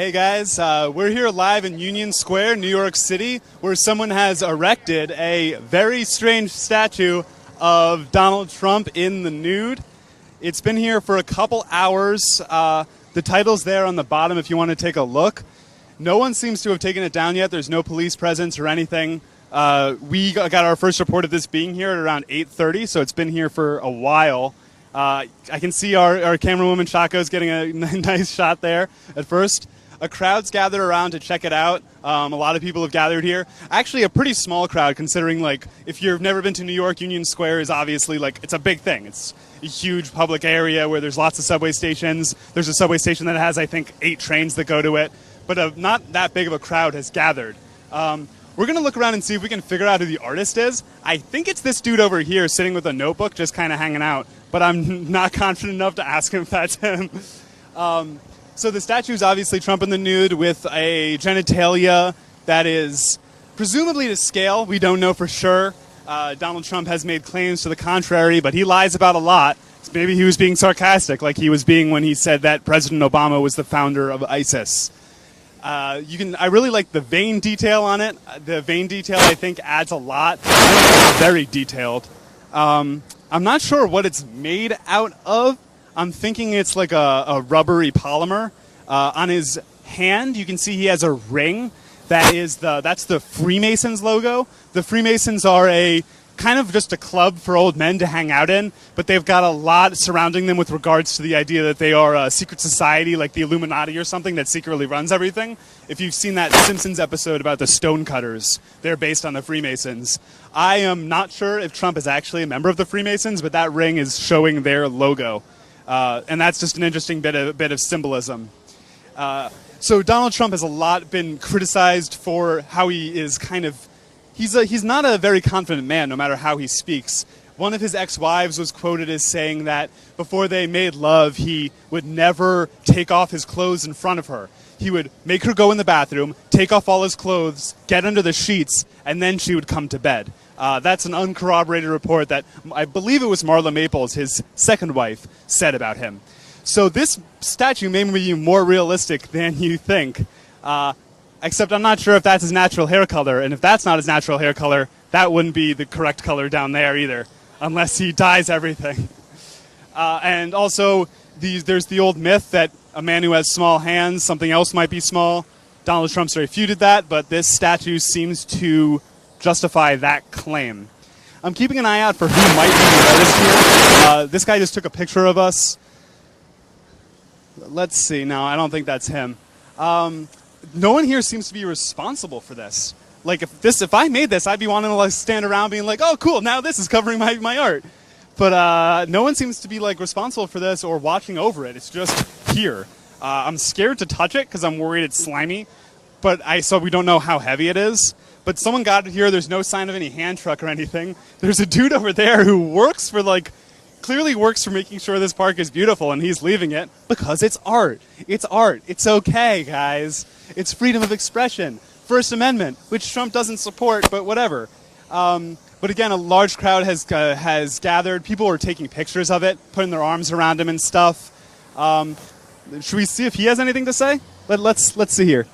Hey guys, we're here live in Union Square, New York City, where someone has erected a very strange statue of Donald Trump in the nude. It's been here for a couple hours. The title's there on the bottom if you want to take a look. No one seems to have taken it down yet. There's no police presence or anything. We got our first report of this being here at around 8:30, so it's been here for a while. I can see our camerawoman Chaco's getting a nice shot there at first. A crowd's gathered around to check it out. A lot of people have gathered here. Actually, a pretty small crowd considering, like, if you've never been to New York, Union Square is obviously, like, it's a big thing. It's a huge public area where there's lots of subway stations. There's a subway station that has, I think, 8 trains that go to it. But not that big of a crowd has gathered. We're going to look around and see if we can figure out who the artist is. I think it's this dude over here sitting with a notebook just kind of hanging out. But I'm not confident enough to ask him if that's him. So the statue is obviously Trump in the nude with a genitalia that is presumably to scale. We don't know for sure. Donald Trump has made claims to the contrary, but he lies about a lot. Maybe he was being sarcastic, like he was being when he said that President Obama was the founder of ISIS. I really like the vein detail on it. The vein detail, I think, adds a lot. It's very detailed. I'm not sure what it's made out of. I'm thinking it's like a rubbery polymer. On his hand, you can see he has a ring. That's the Freemasons logo. The Freemasons are a kind of just a club for old men to hang out in, but they've got a lot surrounding them with regards to the idea that they are a secret society like the Illuminati or something that secretly runs everything. If you've seen that Simpsons episode about the Stonecutters, they're based on the Freemasons. I am not sure if Trump is actually a member of the Freemasons, but that ring is showing their logo. And that's just an interesting bit of symbolism. So Donald Trump has a lot been criticized for how he is kind of... He's not a very confident man, no matter how he speaks. One of his ex-wives was quoted as saying that before they made love, he would never take off his clothes in front of her. He would make her go in the bathroom, take off all his clothes, get under the sheets, and then she would come to bed. That's an uncorroborated report that I believe it was Marla Maples, his second wife, said about him. So this statue may be more realistic than you think. Except I'm not sure if that's his natural hair color, and if that's not his natural hair color, that wouldn't be the correct color down there either, unless he dyes everything. And also, there's the old myth that a man who has small hands, something else might be small. Donald Trump's refuted that, but this statue seems to justify that claim. I'm keeping an eye out for who might be the artist here. This guy just took a picture of us. Let's see. No, I don't think that's him. No one here seems to be responsible for this. Like, if I made this, I'd be wanting to like stand around being like, oh, cool, now this is covering my art. But no one seems to be like responsible for this or watching over it. It's just here. I'm scared to touch it because I'm worried it's slimy. But so we don't know how heavy it is. But someone got it here. There's no sign of any hand truck or anything. There's a dude over there who works for clearly works for making sure this park is beautiful, and he's leaving it because it's art. It's art. It's okay, guys. It's freedom of expression. First Amendment, which Trump doesn't support, but whatever. But again, a large crowd has gathered. People are taking pictures of it, putting their arms around him and stuff. Should we see if he has anything to say? Let's see here.